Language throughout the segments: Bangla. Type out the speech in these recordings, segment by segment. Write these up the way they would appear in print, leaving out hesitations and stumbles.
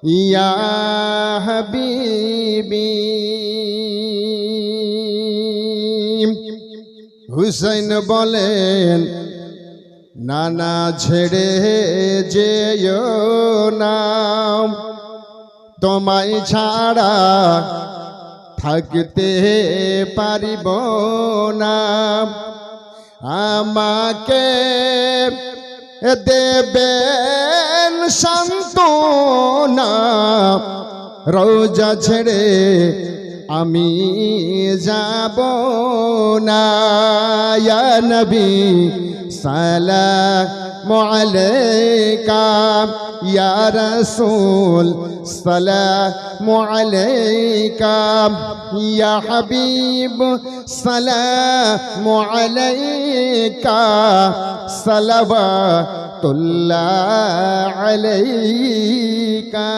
ইয়া হাবিবি। হুসাইন বলেন নানা ছেড়ে যেও না, তোমায় ছাড়া থাকতে পারিব না। আমাকে দেবেন সান্ত্বনা, রওজা ছেড়ে আমি যাব না। ইয়া নবী সালামু আলাইকা, ইয়া রাসূল সালামু আলাইকা, ইয়া হাবিব সালামু আলাইকা, সালাওয়াতুল্লাহ আলাইকা,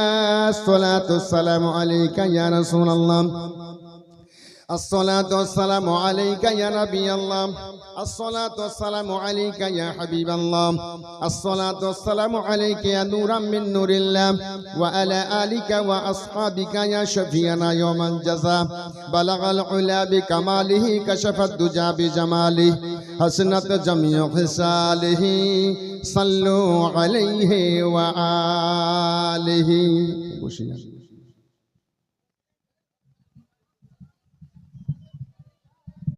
সালাতুসসালামু আলাইকা ইয়া রাসূলুল্লাহ, الصلاة والسلام عليك يا نبي الله، الصلاة والسلام عليك يا حبيب الله، الصلاة والسلام عليك يا نورا من نور الله، وعلى آلك وأصحابك يا شفيعنا يوم الجزاء. بلغ العلا بكماله، كشف الدجى بجماله، حسنت جميع خصاله، صلوا عليه وآله.